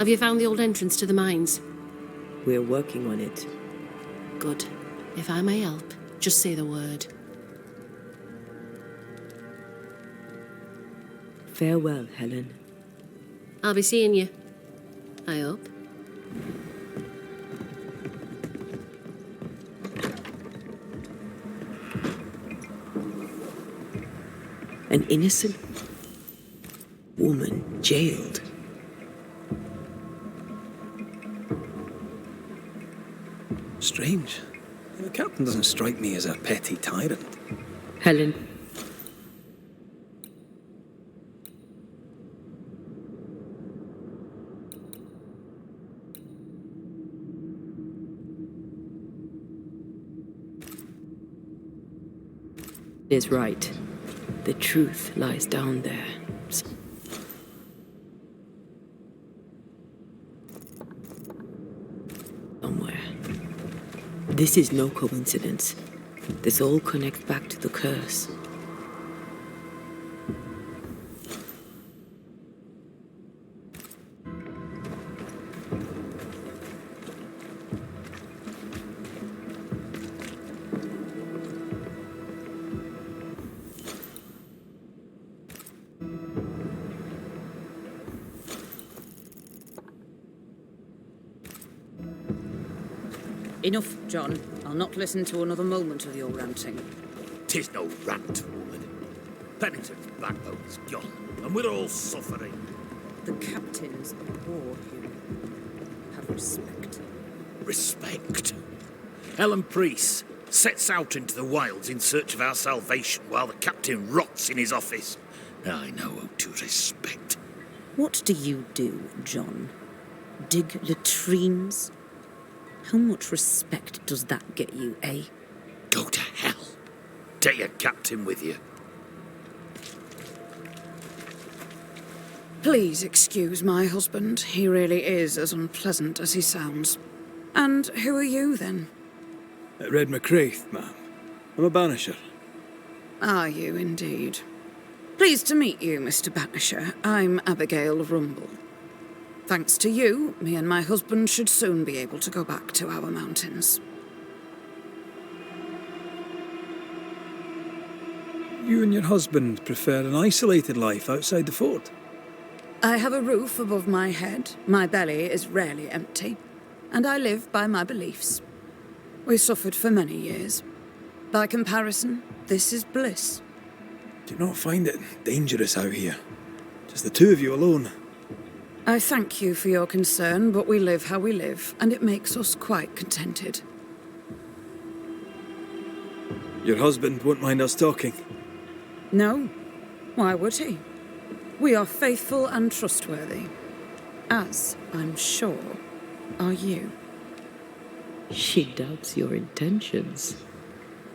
Have you found the old entrance to the mines? We're working on it. Good. If I may help, just say the word. Farewell, Helen. I'll be seeing you. I hope. An innocent woman jailed. Strange. The captain doesn't strike me as a petty tyrant. Helen. Is right. The truth lies down there. Somewhere. This is no coincidence. This all connects back to the curse. Enough, John. I'll not listen to another moment of your ranting. 'Tis no rant, woman. Pennington's backbone's gone, and we're all suffering. The captain's aboard you. Have respect. Respect. Ellen Priest sets out into the wilds in search of our salvation while the captain rots in his office. I know who to respect. What do you do, John? Dig latrines? How much respect does that get you, eh? Go to hell. Take your captain with you. Please excuse my husband. He really is as unpleasant as he sounds. And who are you, then? Red McCraith, ma'am. I'm a banisher. Are you, indeed? Pleased to meet you, Mr. Banisher. I'm Abigail Rumble. Thanks to you, me and my husband should soon be able to go back to our mountains. You and your husband prefer an isolated life outside the fort? I have a roof above my head, my belly is rarely empty, and I live by my beliefs. We suffered for many years. By comparison, this is bliss. Do you not find it dangerous out here? Just the two of you alone? I thank you for your concern, but we live how we live, and it makes us quite contented. Your husband won't mind us talking? No. Why would he? We are faithful and trustworthy. As, I'm sure, are you. She doubts your intentions.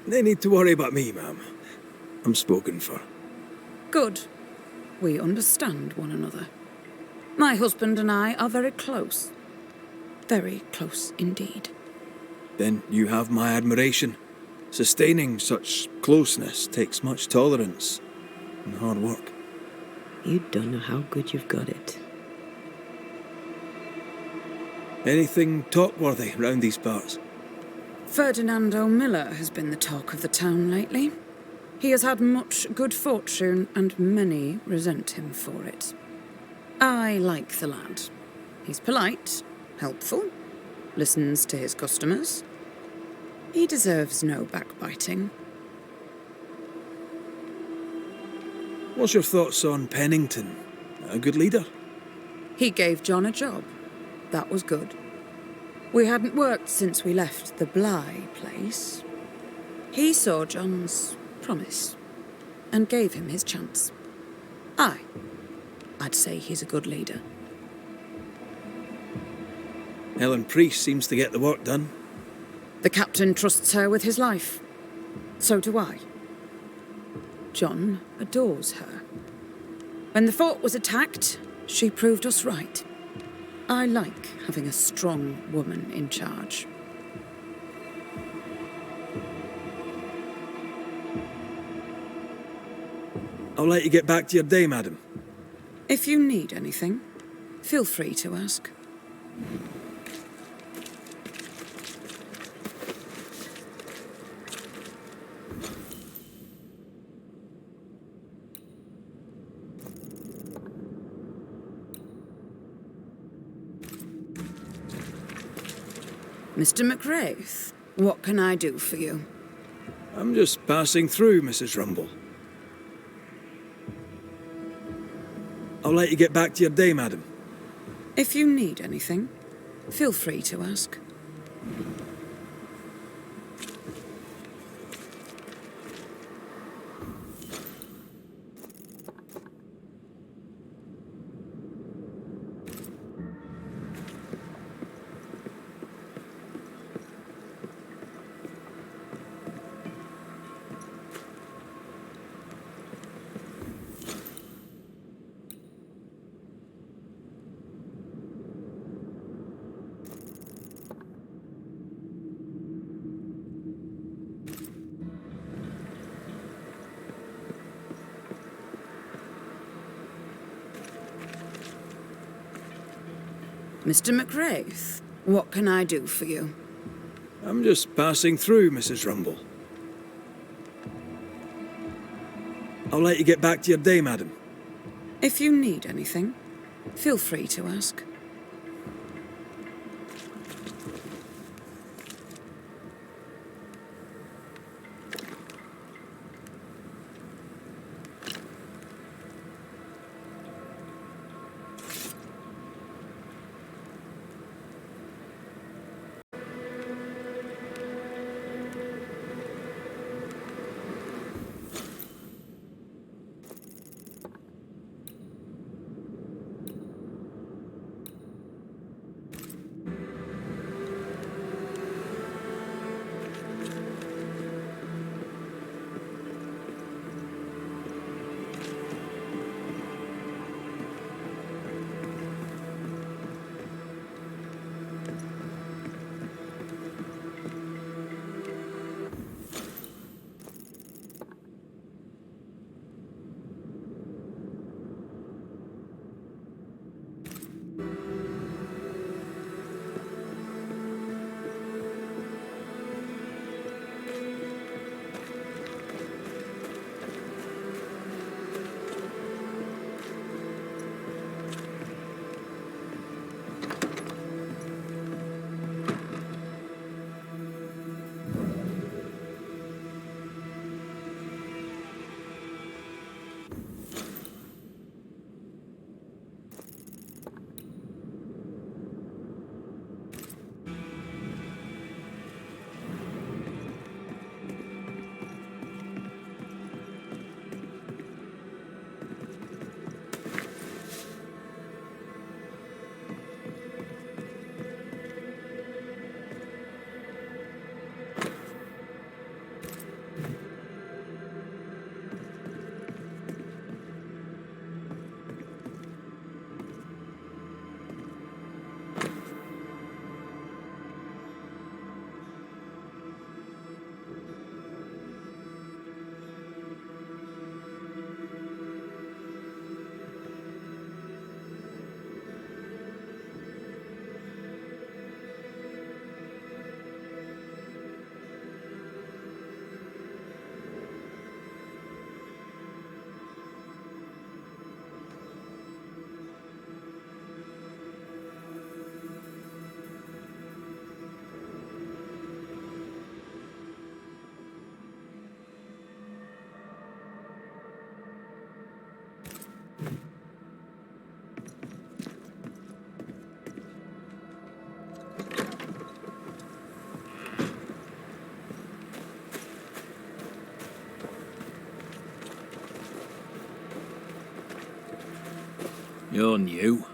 No need to worry about me, ma'am. I'm spoken for. Good. We understand one another. My husband and I are very close. Very close indeed. Then you have my admiration. Sustaining such closeness takes much tolerance and hard work. You don't know how good you've got it. Anything talk-worthy round these parts? Ferdinando Miller has been the talk of the town lately. He has had much good fortune, and many resent him for it. I like the lad. He's polite, helpful, listens to his customers. He deserves no backbiting. What's your thoughts on Pennington? A good leader? He gave John a job. That was good. We hadn't worked since we left the Bly place. He saw John's promise and gave him his chance. I'd say he's a good leader. Ellen Priest seems to get the work done. The captain trusts her with his life. So do I. John adores her. When the fort was attacked, she proved us right. I like having a strong woman in charge. I'll let you get back to your day, madam. If you need anything, feel free to ask. Mr. McWraith, what can I do for you? I'm just passing through, Mrs. Rumble. I'll let you get back to your day, madam. If you need anything, feel free to ask. Mr. McWraith, what can I do for you? I'm just passing through, Mrs. Rumble. I'll let you get back to your day, madam. If you need anything, feel free to ask. You're new.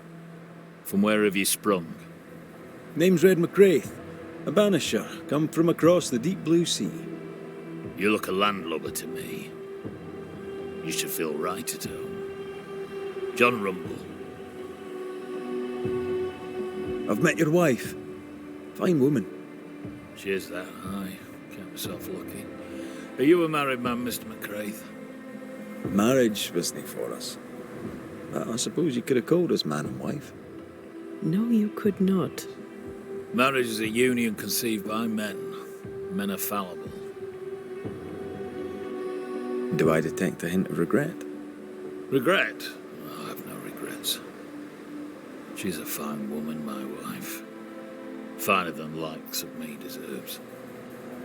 From where have you sprung? Name's Red McWraith, a Banisher, come from across the deep blue sea. You look a landlubber to me. You should feel right at home. John Rumble. I've met your wife. Fine woman. She is that, aye. Count myself lucky. Are you a married man, Mr. McWraith? Marriage wasn't for us. But I suppose you could have called us man and wife. No, you could not. Marriage is a union conceived by men. Men are fallible. Do I detect a hint of regret? Regret? Oh, I have no regrets. She's a fine woman, my wife. Finer than likes of me deserves.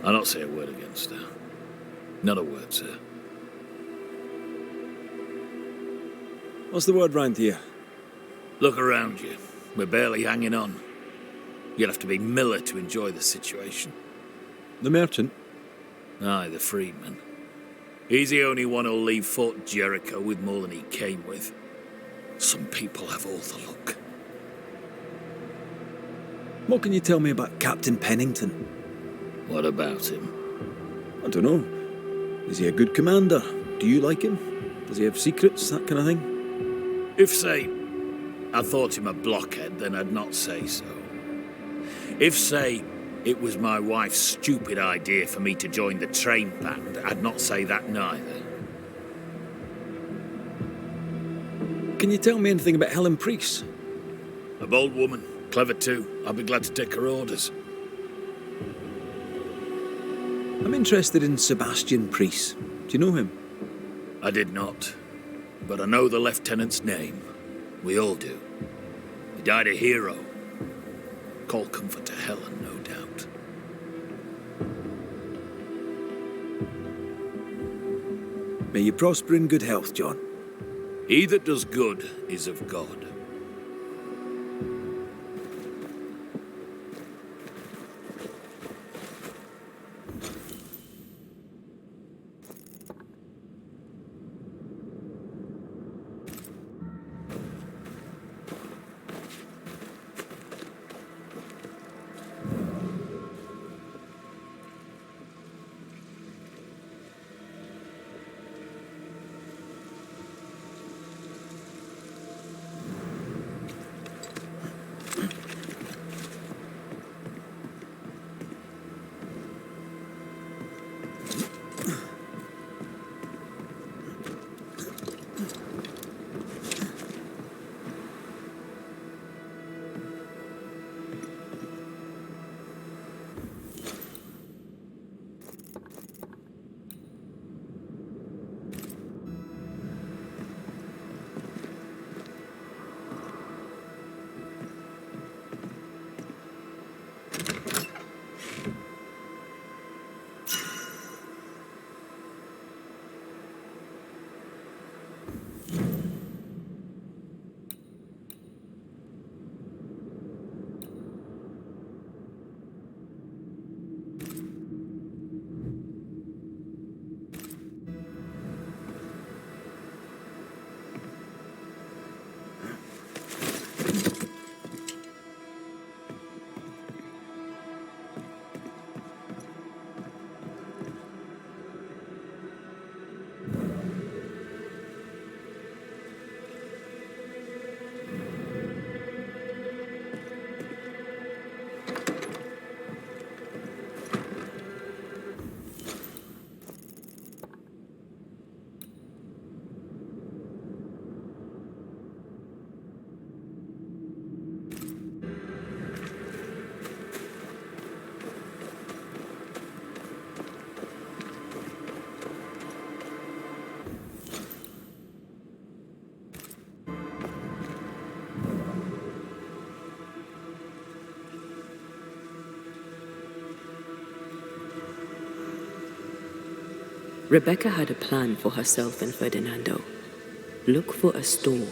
I'll not say a word against her. Not a word, sir. What's the word round here? Look around you. We're barely hanging on. You'd have to be Miller to enjoy the situation. The merchant? Aye, the freedman. He's the only one who'll leave Fort Jericho with more than he came with. Some people have all the luck. What can you tell me about Captain Pennington? What about him? I don't know. Is he a good commander? Do you like him? Does he have secrets, that kind of thing? If, say, I thought him a blockhead, then I'd not say so. If, say, it was my wife's stupid idea for me to join the train band, I'd not say that neither. Can you tell me anything about Helen Priest? A bold woman, clever too. I'll be glad to take her orders. I'm interested in Sebastian Priest. Do you know him? I did not, but I know the lieutenant's name. We all do. He died a hero. Call comfort to Helen, no doubt. May you prosper in good health, John. He that does good is of God. Rebecca had a plan for herself and Ferdinando. Look for a store.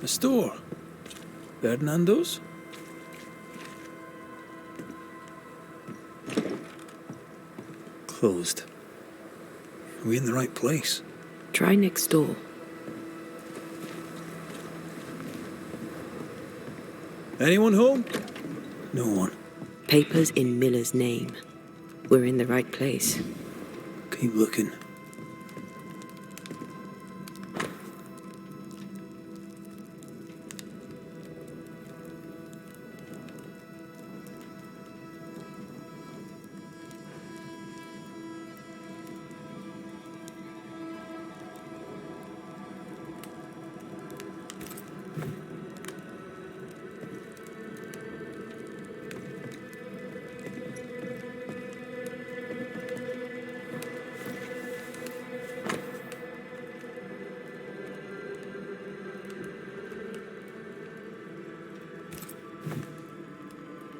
A store? Ferdinando's? Closed. Are we in the right place? Try next door. Anyone home? No one. Papers in Miller's name. We're in the right place. Keep looking.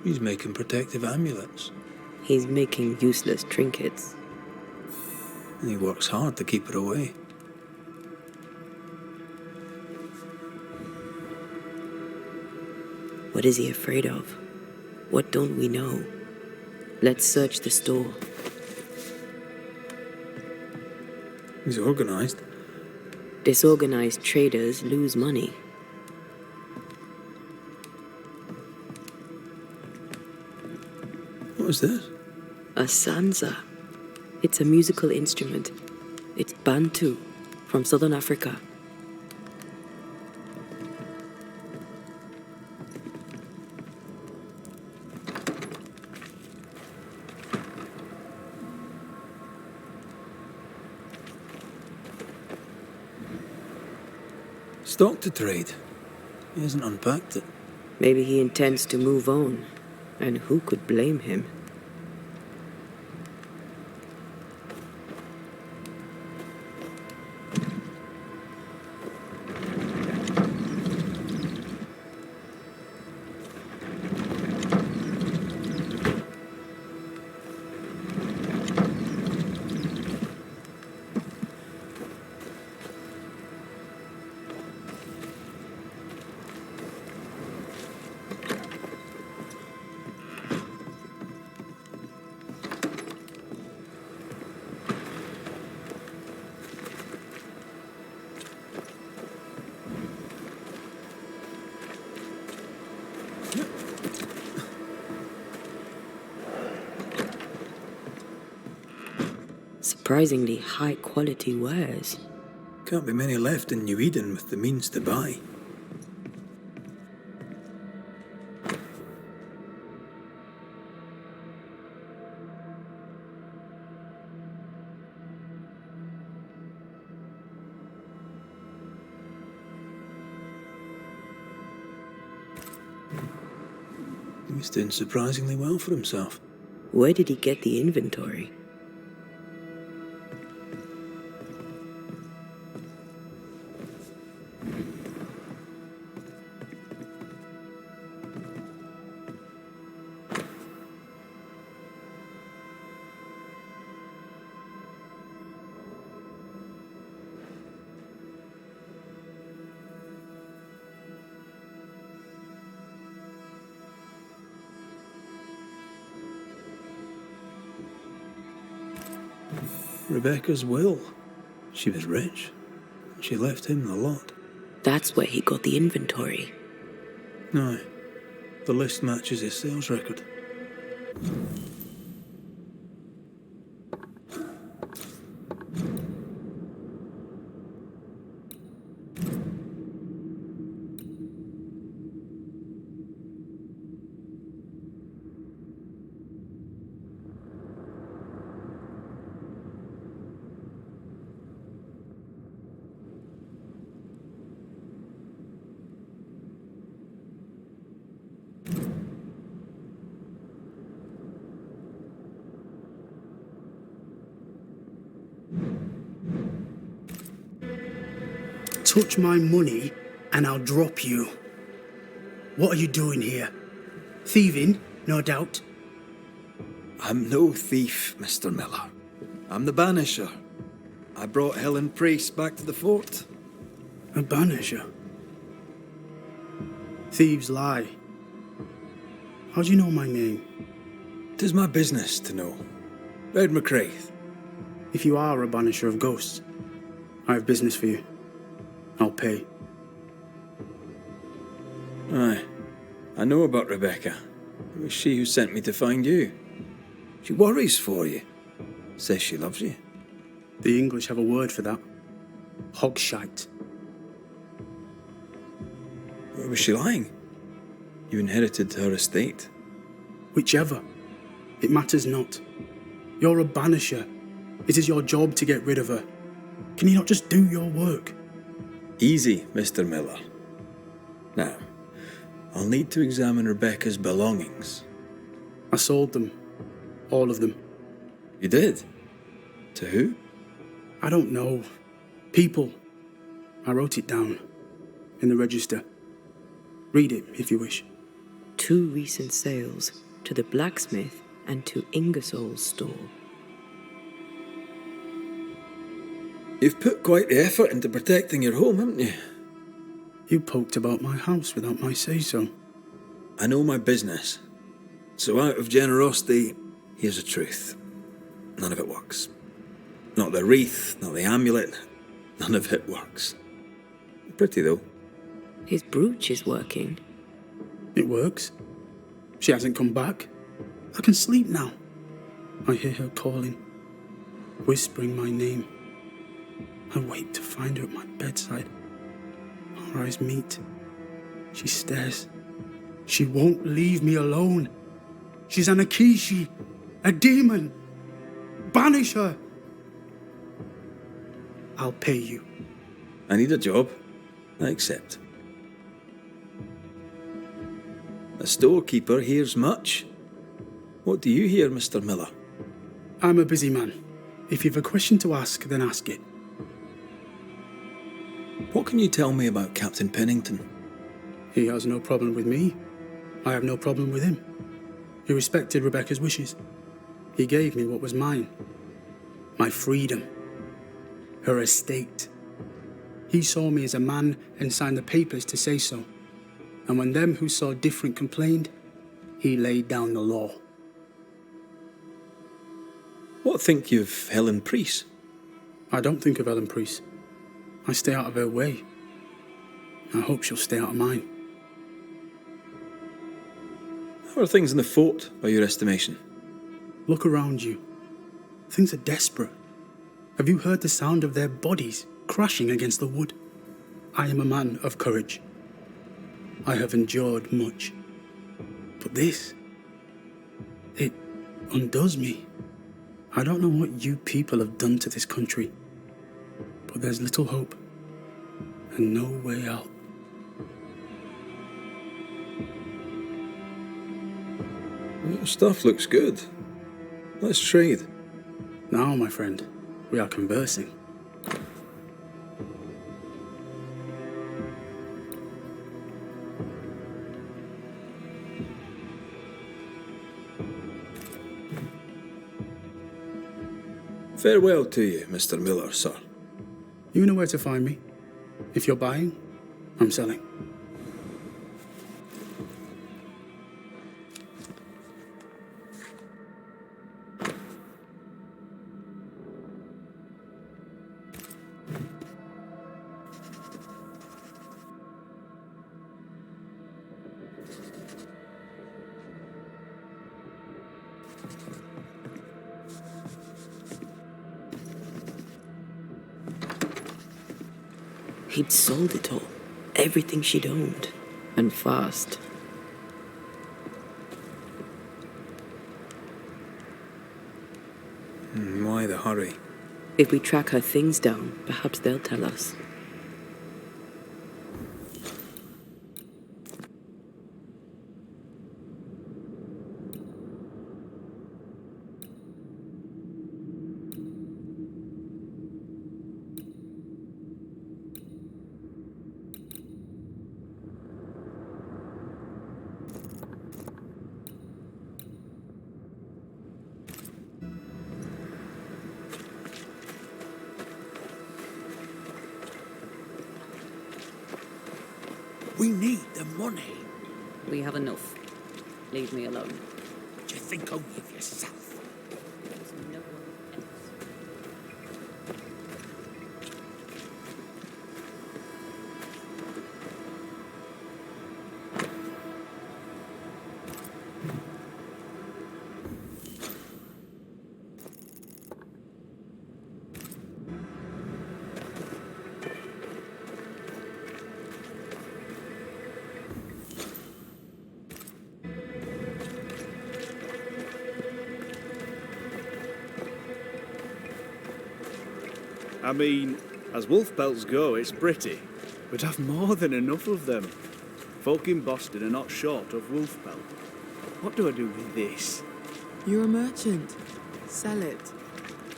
He's making protective amulets. He's making useless trinkets. And he works hard to keep it away. What is he afraid of? What don't we know? Let's search the store. He's organized. Disorganized traders lose money. What is this? A sansa. It's a musical instrument. It's Bantu, from southern Africa. Stock to trade. He hasn't unpacked it. Maybe he intends to move on. And who could blame him? Surprisingly high-quality wares. Can't be many left in Neweden with the means to buy. He's doing surprisingly well for himself. Where did he get the inventory? Rebecca's will. She was rich. She left him the lot. That's where he got the inventory. Aye. The list matches his sales record. Touch my money and I'll drop you. What are you doing here? Thieving, no doubt. I'm no thief, Mr. Miller. I'm the Banisher. I brought Helen Priest back to the fort. A banisher? Thieves lie. How do you know my name? 'Tis my business to know. Ed McCraith. If you are a banisher of ghosts, I have business for you. I'll pay. Aye, I know about Rebecca. It was she who sent me to find you. She worries for you. Says she loves you. The English have a word for that. Hogshite. Was she lying? You inherited her estate. Whichever. It matters not. You're a banisher. It is your job to get rid of her. Can you not just do your work? Easy, Mr. Miller. Now, I'll need to examine Rebecca's belongings. I sold them. All of them. You did? To who? I don't know. People. I wrote it down. In the register. Read it, if you wish. 2 recent sales to the blacksmith and to Ingersoll's store. You've put quite the effort into protecting your home, haven't you? You poked about my house without my say-so. I know my business. So out of generosity, here's the truth. None of it works. Not the wreath, not the amulet. None of it works. Pretty, though. His brooch is working. It works. She hasn't come back. I can sleep now. I hear her calling, whispering my name. I wait to find her at my bedside. Our eyes meet. She stares. She won't leave me alone. She's an Akishi, a demon. Banish her. I'll pay you. I need a job. I accept. A storekeeper hears much. What do you hear, Mr. Miller? I'm a busy man. If you've a question to ask, then ask it. What can you tell me about Captain Pennington? He has no problem with me. I have no problem with him. He respected Rebecca's wishes. He gave me what was mine. My freedom. Her estate. He saw me as a man and signed the papers to say so. And when them who saw different complained, he laid down the law. What think you of Helen Priest? I don't think of Ellen Priest. I stay out of her way. I hope she'll stay out of mine. How are things in the fort, by your estimation? Look around you. Things are desperate. Have you heard the sound of their bodies crashing against the wood? I am a man of courage. I have endured much. But this, it undoes me. I don't know what you people have done to this country, but there's little hope and no way out. Your stuff looks good. Let's trade. Now, my friend, we are conversing. Farewell to you, Mr. Miller, sir. You know where to find me. If you're buying, I'm selling. He'd sold it all. Everything she'd owned. And fast. Why the hurry? If we track her things down, perhaps they'll tell us. We need the money. We have enough. Leave me alone. Do you think only of yourself? There's no one else. I mean, as wolf pelts go, it's pretty. We'd have more than enough of them. Folk in Boston are not short of wolf pelt. What do I do with this? You're a merchant. Sell it.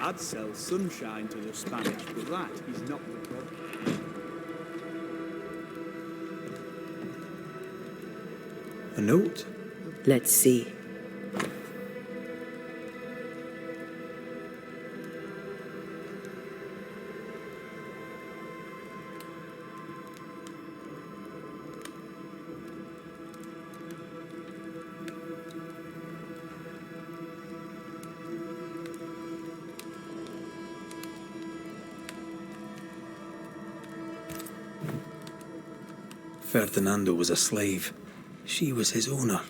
I'd sell sunshine to the Spanish, but that is not the problem. A note? Let's see. Ferdinando was a slave. She was his owner.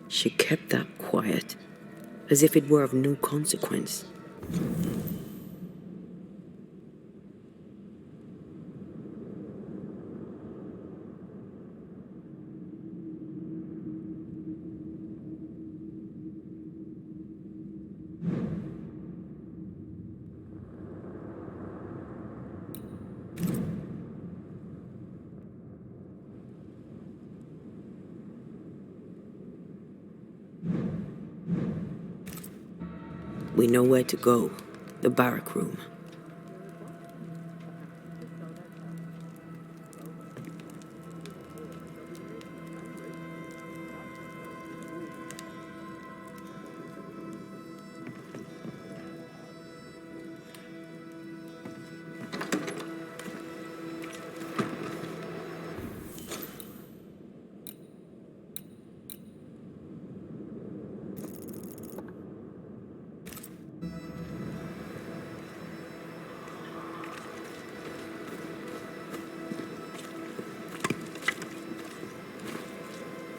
She kept that quiet, as if it were of no consequence. We know where to go. The barrack room.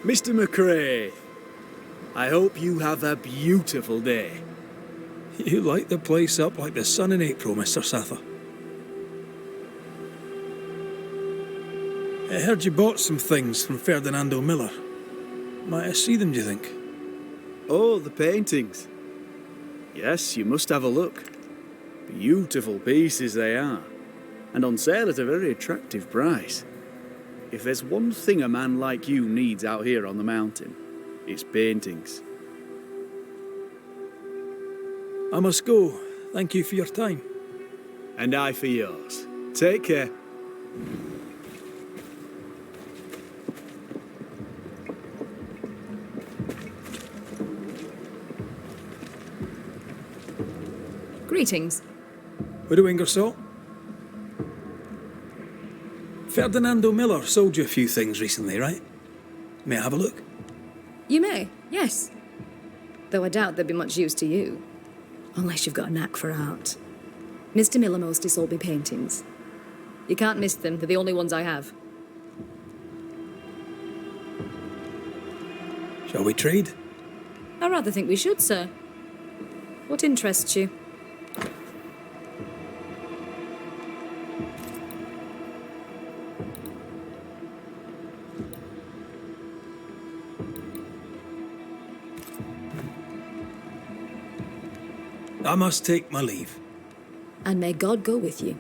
Mr. McRae, I hope you have a beautiful day. You light the place up like the sun in April, Mr. Sather. I heard you bought some things from Ferdinando Miller. Might I see them, do you think? Oh, the paintings. Yes, you must have a look. Beautiful pieces they are, and on sale at a very attractive price. If there's one thing a man like you needs out here on the mountain, it's paintings. I must go. Thank you for your time. And I for yours. Take care. Greetings. Widow Ingersoll? Ferdinando Miller sold you a few things recently, right? May I have a look? You may, yes. Though I doubt they'd be much use to you. Unless you've got a knack for art. Mr. Miller mostly sold me paintings. You can't miss them, they're the only ones I have. Shall we trade? I rather think we should, sir. What interests you? I must take my leave. And may God go with you.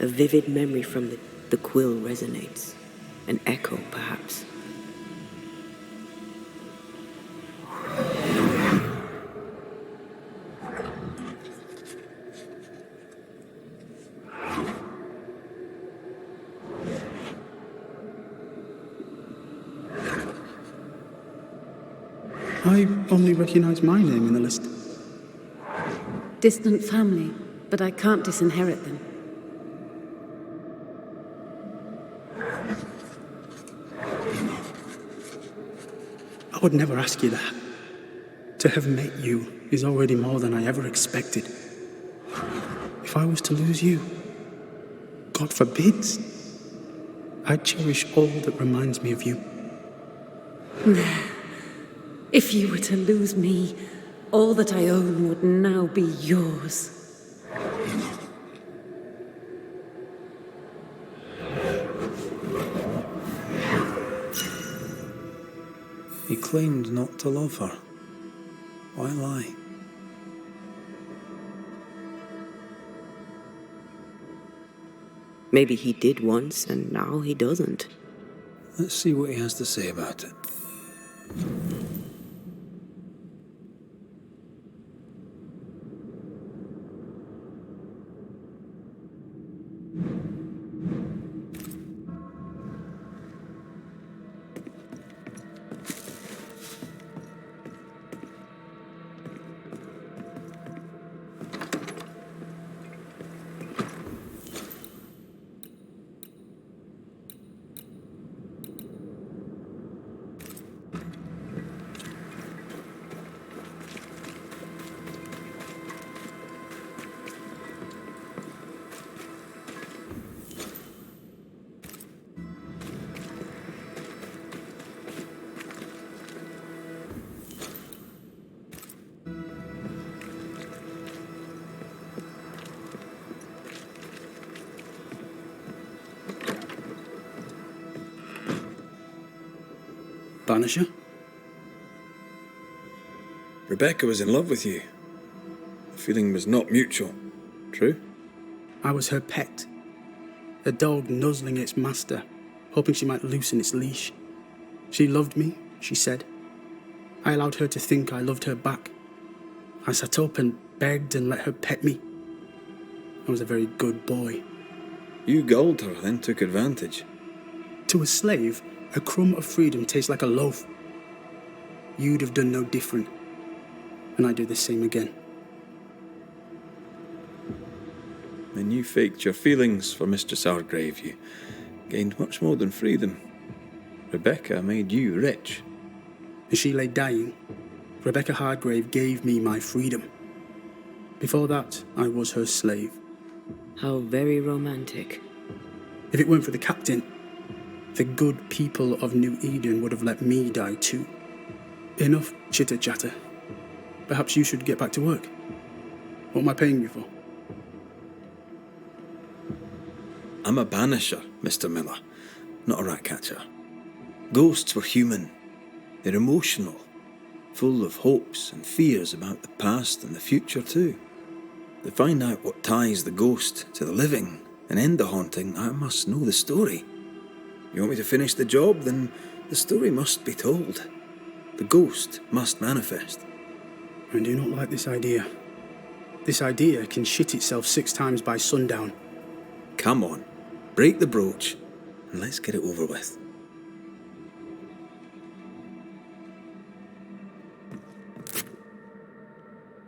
A vivid memory from the quill resonates. An echo, perhaps. I only recognize my name in the list. Distant family, but I can't disinherit them. I would never ask you that. To have met you is already more than I ever expected. If I was to lose you, God forbids, I'd cherish all that reminds me of you. If you were to lose me, all that I own would now be yours. He claimed not to love her. Why lie? Maybe he did once, and now he doesn't. Let's see what he has to say about it. Banisher? Rebecca was in love with you. The feeling was not mutual. True? I was her pet. A dog nuzzling its master, hoping she might loosen its leash. She loved me, she said. I allowed her to think I loved her back. I sat up and begged and let her pet me. I was a very good boy. You gulled her, then took advantage. To a slave, a crumb of freedom tastes like a loaf. You'd have done no different, and I'd do the same again. When you faked your feelings for Mistress Argrave, you gained much more than freedom. Rebecca made you rich. As she lay dying, Rebecca Hardgrave gave me my freedom. Before that, I was her slave. How very romantic. If it weren't for the captain, the good people of New Eden would have let me die too. Enough chitter-chatter. Perhaps you should get back to work. What am I paying you for? I'm a banisher, Mr. Miller, not a rat catcher. Ghosts were human. They're emotional, full of hopes and fears about the past and the future too. To find out what ties the ghost to the living and end the haunting, I must know the story. You want me to finish the job? Then the story must be told. The ghost must manifest. I do not like this idea. This idea can shit itself 6 times by sundown. Come on, break the brooch and let's get it over with.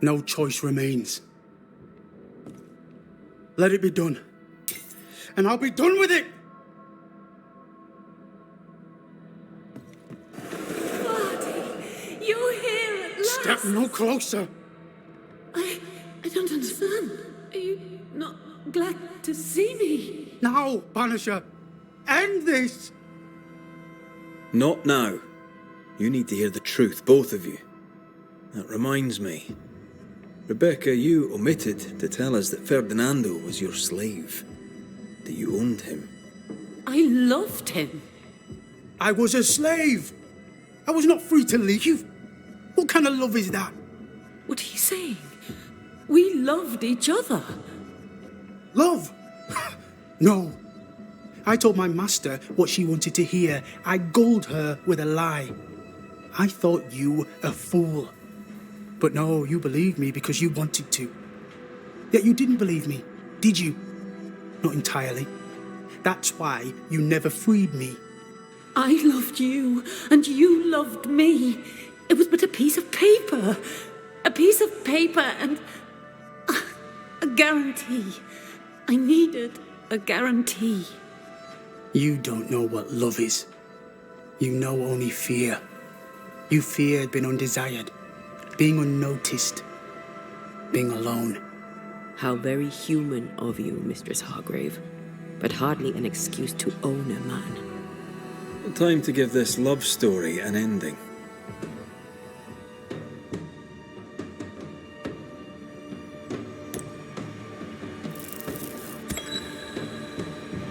No choice remains. Let it be done. And I'll be done with it! You're here at last! Step no closer! I don't understand. Are you not glad to see me? Now, Banisher! End this! Not now. You need to hear the truth, both of you. That reminds me. Rebecca, you omitted to tell us that Ferdinando was your slave. That you owned him. I loved him. I was a slave! I was not free to leave. What kind of love is that? What are you saying? We loved each other. Love? No. I told my master what she wanted to hear. I gulled her with a lie. I thought you a fool. But no, you believed me because you wanted to. Yet you didn't believe me, did you? Not entirely. That's why you never freed me. I loved you, and you loved me. It was but a piece of paper. A piece of paper and a guarantee. I needed a guarantee. You don't know what love is. You know only fear. You feared being undesired, being unnoticed, being alone. How very human of you, Mistress Hargrave, but hardly an excuse to own a man. Time to give this love story an ending.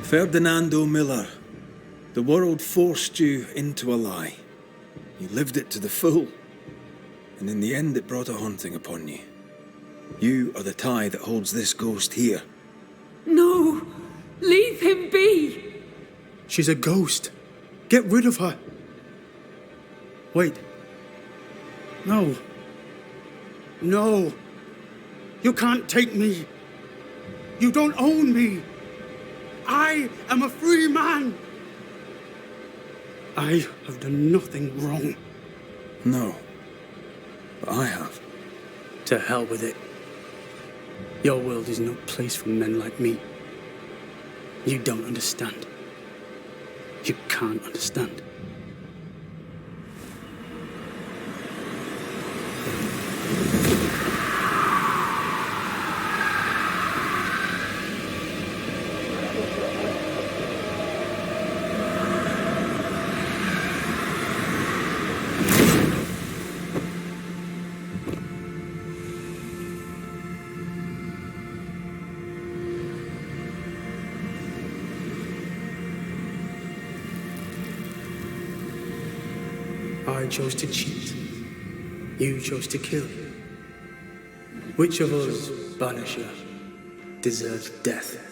Ferdinando Miller, the world forced you into a lie. You lived it to the full, and in the end it brought a haunting upon you. You are the tie that holds this ghost here. No! Leave him be! She's a ghost. Get rid of her. Wait. No. No. You can't take me. You don't own me. I am a free man. I have done nothing wrong. No. But I have. To hell with it. Your world is no place for men like me. You don't understand. You can't understand. I chose to cheat. You chose to kill. Which of us, Banisher, deserves death?